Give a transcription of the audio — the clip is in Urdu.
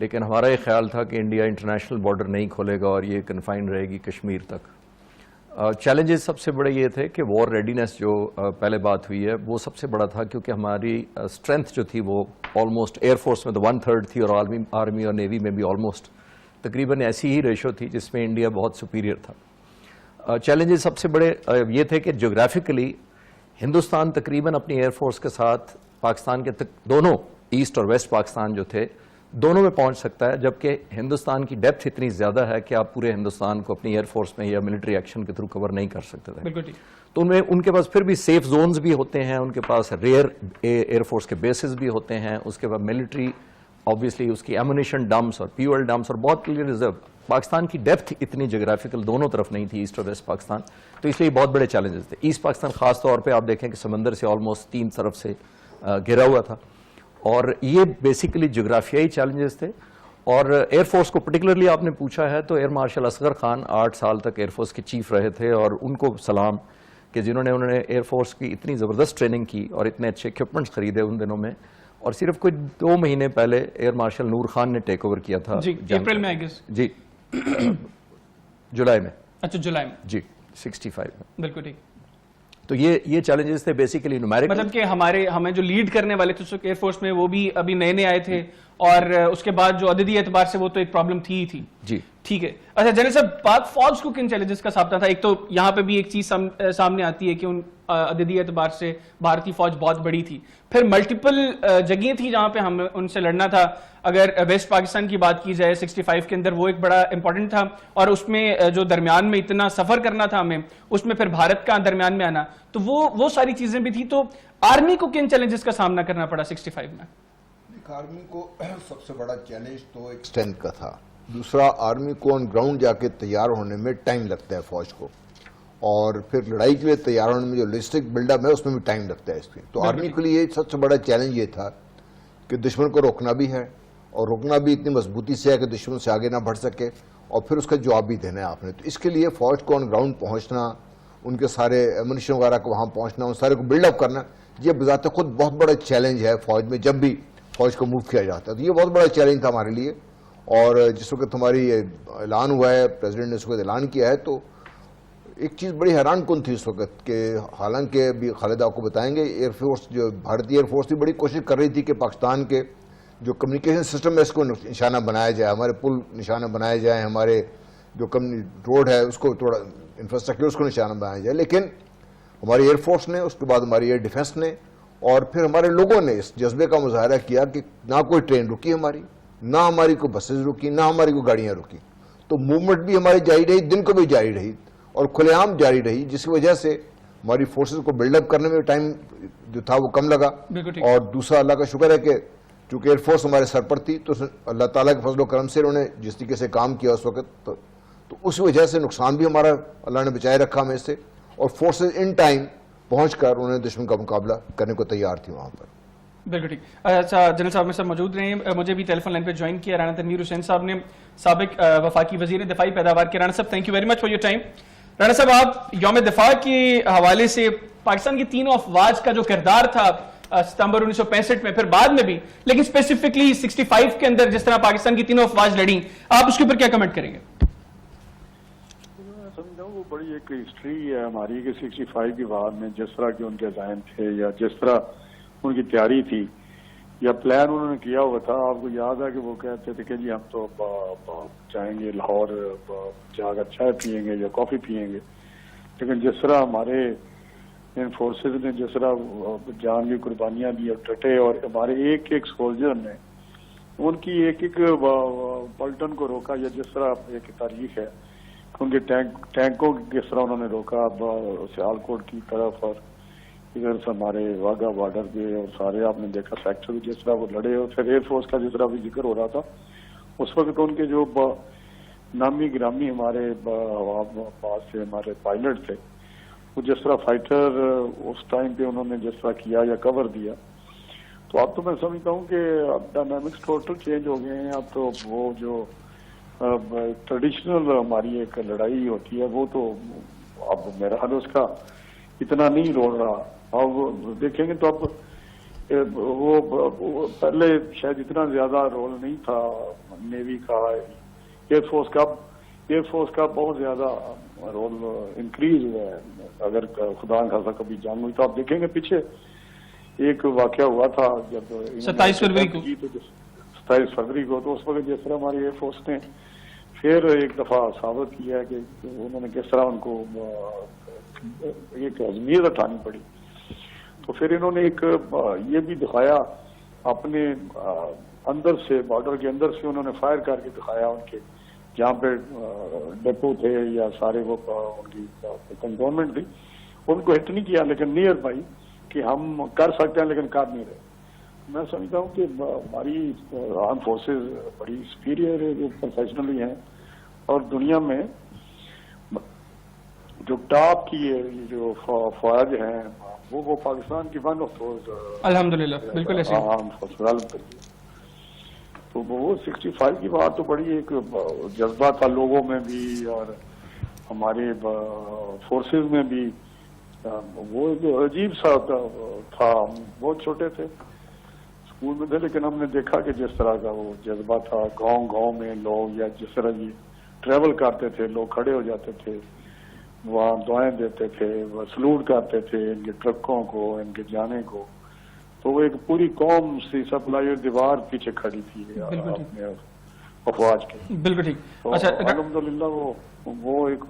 لیکن ہمارا یہ خیال تھا کہ انڈیا انٹرنیشنل بارڈر نہیں کھولے گا اور یہ کنفائن رہے گی کشمیر تک. چیلنجز سب سے بڑے یہ تھے کہ وار ریڈینس جو پہلے بات ہوئی ہے وہ سب سے بڑا تھا, کیونکہ ہماری اسٹرینتھ جو تھی وہ آلموسٹ ایئر فورس میں تو 1/3 تھی اور آرمی اور نیوی میں بھی آلموسٹ تقریباً ایسی ہی ریشو تھی جس میں انڈیا بہت سپیریئر تھا. چیلنجز سب سے بڑے یہ تھے کہ جغرافیکلی ہندوستان تقریباً اپنی ایئر فورس کے ساتھ پاکستان کے دونوں ایسٹ اور ویسٹ پاکستان جو تھے دونوں میں پہنچ سکتا ہے, جبکہ ہندوستان کی ڈیپتھ اتنی زیادہ ہے کہ آپ پورے ہندوستان کو اپنی ایئر فورس میں یا ملٹری ایکشن کے تھرو کور نہیں کر سکتے تھے. بالکل ٹھیک. تو ان کے پاس پھر بھی سیف زونز بھی ہوتے ہیں, ان کے پاس ریئر ایئر فورس کے بیسز بھی ہوتے ہیں, اس کے بعد ملٹری آبویسلی اس کی ایمونیشن ڈمپس اور پیول ڈمپس اور بہت کلیئر ریزرو. پاکستان کی ڈیپتھ اتنی جغرافیکل دونوں طرف نہیں تھی, ایسٹ اور ویسٹ پاکستان, تو اس لیے بہت بڑے چیلنجز تھے. ایسٹ پاکستان خاص طور پہ آپ دیکھیں کہ سمندر سے آلموسٹ 3 طرف سے گھرا ہوا تھا, اور یہ بیسیکلی جغرافیائی چیلنجز تھے. اور ایئر فورس کو پرٹیکولرلی آپ نے پوچھا ہے تو ایئر مارشل اصغر خان 8 سال تک ایئر فورس کے چیف رہے تھے, اور ان کو سلام کہ انہوں نے ایئر فورس کی اتنی زبردست ٹریننگ کی اور اتنے اچھے اکوپمنٹس خریدے ان دنوں میں. اور صرف کوئی 2 مہینے پہلے ایئر مارشل نور خان نے ٹیک اوور کیا تھا. جی اپریل میں جی جولائی میں. اچھا جولائی میں. جی 65 میں. بالکل ٹھیک. تو یہ چیلنجز تھے بیسیکلی نومیرک, مطلب کہ ہمیں جو لیڈ کرنے والے تھے ایئر فورس میں وہ بھی ابھی نئے آئے تھے, اور اس کے بعد جو عددی اعتبار سے وہ تو ایک پرابلم تھی ہی تھی. جی ٹھیک ہے. اچھا جنرل صاحب, پاک فوج کو کن چیلنجز کا سامنا تھا؟ ایک تو یہاں پہ بھی ایک چیز سامنے آتی ہے کہ ان عددی اعتبار سے بھارتی فوج بہت بڑی تھی, پھر ملٹیپل جگہیں تھیں جہاں پہ ہم ان سے لڑنا تھا. اگر ویسٹ پاکستان کی بات کی جائے 65 کے اندر وہ ایک بڑا امپورٹنٹ تھا, اور اس میں جو درمیان میں اتنا سفر کرنا تھا ہمیں, اس میں پھر بھارت کا درمیان میں آنا, تو وہ ساری چیزیں بھی تھی. تو آرمی کو کن چیلنجز کا سامنا کرنا پڑا 65 میں؟ آرمی کو سب سے بڑا چیلنج تو ایک اسٹرینتھ کا تھا, دوسرا آرمی کو آن گراؤنڈ جا کے تیار ہونے میں ٹائم لگتا ہے فوج کو, اور پھر لڑائی کے لیے تیار ہونے میں جو لوجسٹک بلڈ اپ ہے اس میں بھی ٹائم لگتا ہے اس پہ. تو آرمی کے لیے سب سے بڑا چیلنج یہ تھا کہ دشمن کو روکنا بھی ہے, اور روکنا بھی اتنی مضبوطی سے ہے کہ دشمن سے آگے نہ بڑھ سکے, اور پھر اس کا جواب بھی دینا ہے آپ نے. تو اس کے لیے فوج کو آن گراؤنڈ پہنچنا, ان کے سارے ایمونیشن وغیرہ کو وہاں پہنچنا, ان سارے کو بلڈ اپ کرنا, یہ بذات خود بہت بڑا چیلنج ہے فوج میں جب بھی فوج کو موو کیا جاتا ہے. تو یہ بہت بڑا چیلنج تھا ہمارے لیے. اور جس وقت ہماری اعلان ہوا ہے, پریزیڈنٹ نے اس وقت اعلان کیا ہے, تو ایک چیز بڑی حیران کن تھی اس وقت کہ حالانکہ ابھی خالد آپ کو بتائیں گے, ایئر فورس جو بھارتی ایئر فورس بھی بڑی کوشش کر رہی تھی کہ پاکستان کے جو کمیونیکیشن سسٹم ہے اس کو نشانہ بنایا جائے, ہمارے پل نشانہ بنائے جائیں, ہمارے جو روڈ ہے اس کو تھوڑا انفراسٹرکچر اس کو نشانہ بنایا جائے. لیکن ہماری ایئر فورس نے, اس کے بعد ہماری ایئر ڈیفنس نے, اور پھر ہمارے لوگوں نے اس جذبے کا مظاہرہ کیا کہ نہ کوئی ٹرین رکی ہماری, نہ ہماری کوئی بسز رکی, نہ ہماری کوئی گاڑیاں رکی. تو موومنٹ بھی ہماری جاری رہی, دن کو بھی جاری رہی اور کھلے عام جاری رہی, جس کی وجہ سے ہماری فورسز کو بلڈ اپ کرنے میں ٹائم جو تھا وہ کم لگا. اور دوسرا اللہ کا شکر ہے کہ چونکہ ایئر فورس ہمارے سر پر تھی, تو اللہ تعالیٰ کے فضل و کرم سے انہوں نے جس طریقے سے کام کیا اس وقت, تو اس وجہ سے نقصان بھی ہمارا اللہ نے بچائے رکھا ہمیں سے, اور فورسز ان ٹائم پہنچ کر انہوں نے دشمن کا مقابلہ کرنے کو تیار تھی وہاں پر. بالکل ٹھیک. اچھا جنرل صاحب میں سب موجود رہے ہیں, مجھے بھی ٹیلی فون لائن پہ جوائن کیا رانا تنویر حسین صاحب نے, سابق وفاقی وزیر دفاعی پیداوار کے. رانا صاحب thank you very much for your time. Rana صاحب آپ یوم دفاع کے حوالے سے پاکستان کی تینوں افواج کا جو کردار تھا ستمبر 1965 میں, پھر بعد میں بھی, لیکن اسپیسیفکلی 65 کے اندر جس طرح پاکستان کی تینوں افواج لڑیں, آپ اس کے اوپر کیا کمنٹ کریں گے؟ وہ بڑی ایک ہسٹری ہے ہماری کہ 65 کے بعد میں جس طرح کے ان کے عزائم تھے یا جس طرح ان کی تیاری تھی یا پلان انہوں نے کیا ہوا تھا. آپ کو یاد ہے کہ وہ کہتے تھے کہ جی ہم تو جائیں گے لاہور, جا کر چائے پیئیں گے یا کافی پیئیں گے, لیکن جس طرح ہمارے ان فورسز نے جس طرح جان کی قربانیاں دی اور ڈٹے, اور ہمارے ایک ایک سولجر نے ان کی ایک ایک پلٹن کو روکا, یا جس طرح ایک تاریخ ہے ان کے ٹینکوں کس طرح انہوں نے روکا سیالکوٹ کی طرف, اور ادھر سے ہمارے واگا بارڈر پہ, اور سارے آپ نے دیکھا سیکٹر بھی جس طرح وہ لڑے. اور پھر ایئر فورس کا جس طرح بھی ذکر ہو رہا تھا اس وقت ان کے جو نامی گرامی ہمارے پاس سے ہمارے پائلٹ تھے, وہ جس طرح فائٹر اس ٹائم پہ انہوں نے جس طرح کیا یا کور دیا, تو اب تو میں سمجھتا ہوں کہ اب ڈائنامکس ٹوٹل چینج ہو گئے ہیں. اب تو وہ جو ٹریڈیشنل ہماری ایک لڑائی ہوتی ہے وہ تو اب میرا حال اس کا اتنا نہیں روڑ رہا. اب دیکھیں گے تو اب وہ پہلے شاید اتنا زیادہ رول نہیں تھا نیوی کا، ایئر فورس کا بہت زیادہ رول انکریز ہوا ہے. اگر خدا نخواستہ کبھی جنگ ہوئی تو آپ دیکھیں گے پیچھے ایک واقعہ ہوا تھا جب 27 فروری کو 27 فروری کو، تو اس وقت جس طرح ہماری ایئر فورس نے پھر ایک دفعہ ثابت کیا ہے کہ انہوں نے کس طرح ان کو ایک اہمیت اٹھانی پڑی. تو پھر انہوں نے ایک یہ بھی دکھایا اپنے اندر سے، بارڈر کے اندر سے انہوں نے فائر کر کے دکھایا ان کے جہاں پہ ڈپو تھے یا سارے وہ ان کی کنٹونمنٹ تھی، ان کو ہٹ نہیں کیا لیکن نیئر بائی کہ ہم کر سکتے ہیں لیکن کر نہیں رہے. میں سمجھتا ہوں کہ ہماری آرم فورسز بڑی سپیریئر ہے، جو پروفیشنلی ہیں، اور دنیا میں جو ٹاپ کی جو فوج ہیں وہ پاکستان کی ون آف دوز الحمدللہ بالکل ایسے آرم فورس ڈیولپ کرتی ہے. تو وہ 65 کی بات تو بڑی ایک جذبہ تھا لوگوں میں بھی اور ہمارے فورسز میں بھی. وہ جو عجیب سا تھا، ہم بہت چھوٹے تھے، اسکول میں تھے، لیکن ہم نے دیکھا کہ جس طرح کا وہ جذبہ تھا گاؤں میں لوگ، یا جس طرح یہ ٹریول کرتے تھے لوگ کھڑے ہو جاتے تھے وہاں دعائیں دیتے تھے، وہ سلوٹ کرتے تھے ان کے ٹرکوں کو، ان کے جانے کو. تو وہ ایک پوری قوم سی سپلائی اور دیوار پیچھے کھڑی تھی اپنے افواج کے. بالکل ٹھیک. تو اچھا الحمدللہ وہ ایک